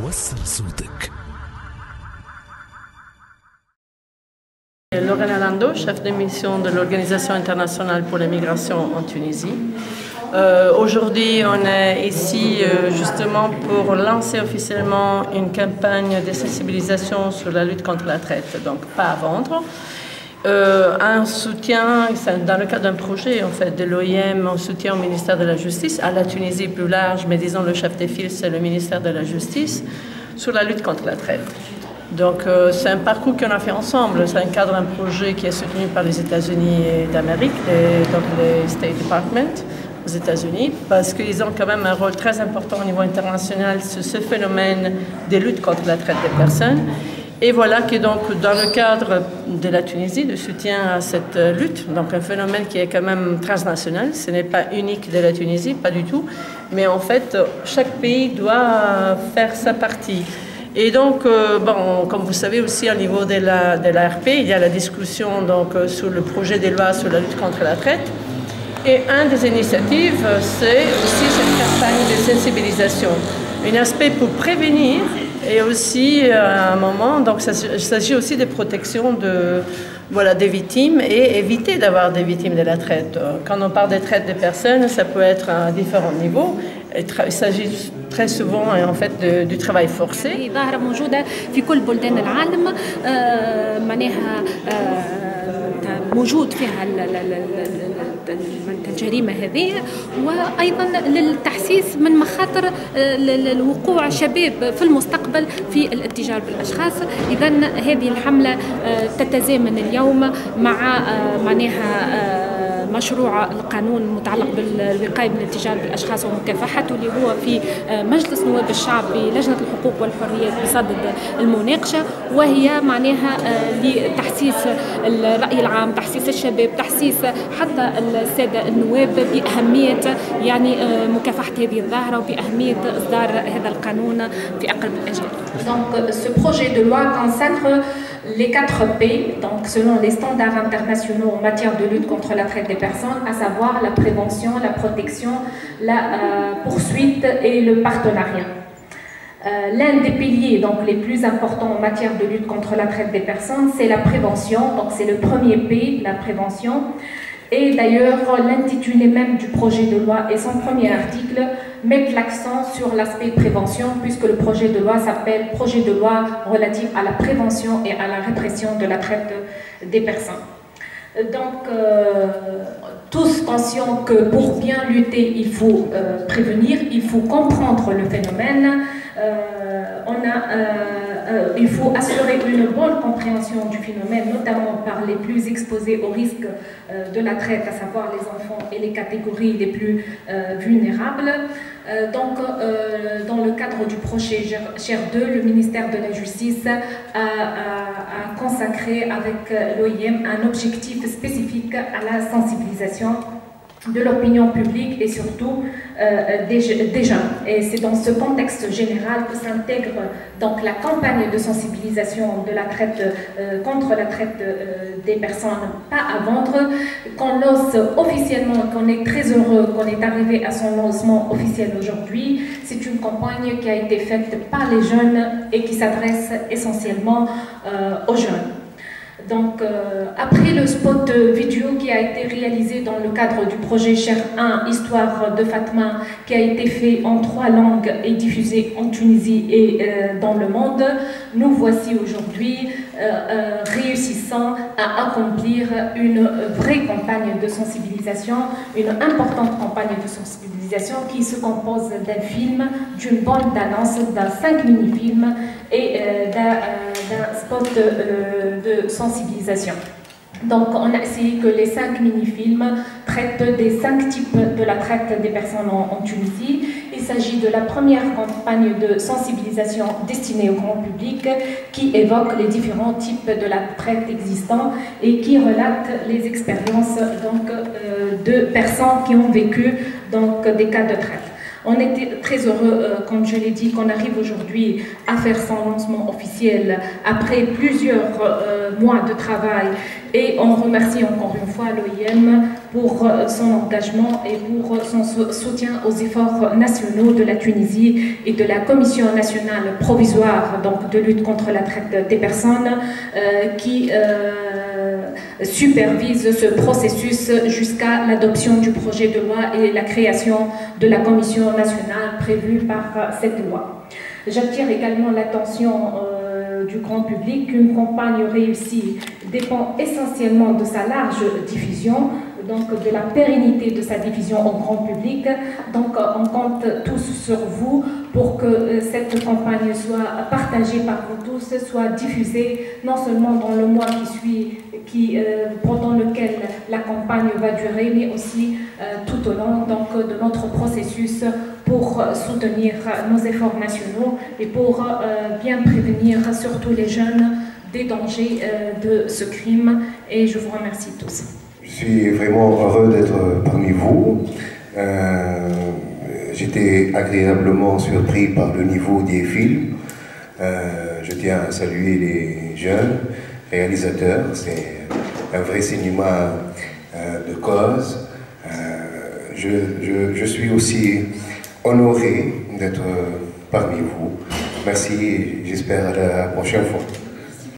وصل صوتك. Lorena Lando, chef de mission de l'Organisation internationale pour les migrations en Tunisie. Aujourd'hui, on est ici justement pour lancer officiellement une campagne de sensibilisation sur la lutte contre la traite, donc pas à vendre. Un soutien, dans le cadre d'un projet en fait, de l'OIM, en soutien au ministère de la Justice, à la Tunisie plus large, mais disons le chef de file, c'est le ministère de la Justice, sur la lutte contre la traite. Donc c'est un parcours qu'on a fait ensemble, c'est un cadre d'un projet qui est soutenu par les États-Unis d'Amérique, donc les State Department aux États-Unis, parce qu'ils ont quand même un rôle très important au niveau international sur ce phénomène de lutte contre la traite des personnes. Et voilà que donc dans le cadre de la Tunisie, de soutien à cette lutte, donc un phénomène qui est quand même transnational, ce n'est pas unique de la Tunisie, pas du tout, mais en fait chaque pays doit faire sa partie. Et donc, bon, comme vous savez aussi au niveau de l'ARP, il y a la discussion donc, sur le projet de loi sur la lutte contre la traite. Et une des initiatives, c'est aussi cette campagne de sensibilisation. Un aspect pour prévenir et aussi à un moment, donc il s'agit aussi de protection des victimes et éviter d'avoir des victimes de la traite. Quand on parle de traite de personnes, ça peut être à différents niveaux. Il s'agit très souvent en fait du travail forcé. موجود فيها الجريمة هذه، وأيضا للتحسيس من مخاطر الوقوع شباب في المستقبل في الاتجار بالأشخاص. إذا هذه الحملة تتزامن اليوم مع مشروع القانون المتعلق بالوقاية من الاتجار بالأشخاص ومكافحته، اللي هو في مجلس نواب الشعب بلجنة الحقوق والحريات بصدد المناقشة، وهي لتحسيس الرأي العام، تحسيس الشباب، تحسيس حتى السادة النواب بأهمية مكافحة هذه الظاهرة وبأهمية إصدار هذا القانون في أقرب الأجال. Donc, ce projet de loi consacre les 4 P, donc selon les standards internationaux en matière de lutte contre la traite des personnes, à savoir la prévention, la protection, la poursuite et le partenariat. L'un des piliers donc, les plus importants en matière de lutte contre la traite des personnes, c'est la prévention, donc c'est le premier P, la prévention. Et d'ailleurs, l'intitulé même du projet de loi et son premier article mettent l'accent sur l'aspect prévention, puisque le projet de loi s'appelle Projet de loi relatif à la prévention et à la répression de la traite des personnes. Donc, tous conscients que pour bien lutter, il faut prévenir, il faut comprendre le phénomène, il faut assurer une bonne compréhension du phénomène, notamment par les plus exposés au risque de la traite, à savoir les enfants et les catégories les plus vulnérables. Donc, dans le cadre du projet Cher 2, le ministère de la Justice a consacré avec l'OIM un objectif spécifique à la sensibilisation de l'opinion publique et surtout des jeunes. Et c'est dans ce contexte général que s'intègre donc la campagne de sensibilisation de la traite contre la traite des personnes pas à vendre, qu'on lance officiellement, qu'on est très heureux qu'on est arrivé à son lancement officiel aujourd'hui. C'est une campagne qui a été faite par les jeunes et qui s'adresse essentiellement aux jeunes. Donc, après le spot vidéo qui a été réalisé dans le cadre du projet Cher 1, Histoire de Fatma, qui a été fait en 3 langues et diffusé en Tunisie et dans le monde, nous voici aujourd'hui réussissant à accomplir une vraie campagne de sensibilisation, une importante campagne de sensibilisation qui se compose d'un film, d'une bande d'annonce, d'un 5 mini-films et d'un spot de sensibilisation. Donc, on a essayé que les 5 mini-films traitent des 5 types de la traite des personnes en Tunisie. Il s'agit de la première campagne de sensibilisation destinée au grand public qui évoque les différents types de la traite existants et qui relate les expériences donc, de personnes qui ont vécu donc, des cas de traite. On était très heureux, comme je l'ai dit, qu'on arrive aujourd'hui à faire son lancement officiel après plusieurs mois de travail. Et on remercie encore une fois l'OIM pour son engagement et pour son soutien aux efforts nationaux de la Tunisie et de la Commission nationale provisoire donc, de lutte contre la traite des personnes qui supervise ce processus jusqu'à l'adoption du projet de loi et la création de la Commission nationale prévue par cette loi. J'attire également l'attention du grand public qu'une campagne réussie dépend essentiellement de sa large diffusion, donc de la pérennité de sa diffusion au grand public. Donc on compte tous sur vous pour que cette campagne soit partagée par vous tous, soit diffusée non seulement dans le mois qui suit, pendant lequel la campagne va durer, mais aussi tout au long donc, de notre processus pour soutenir nos efforts nationaux et pour bien prévenir surtout les jeunes des dangers de ce crime. Et je vous remercie tous. Je suis vraiment heureux d'être parmi vous. J'étais agréablement surpris par le niveau des films. Je tiens à saluer les jeunes réalisateurs. C'est un vrai cinéma de cause. Je suis aussi honoré d'être parmi vous. Merci et j'espère à la prochaine fois.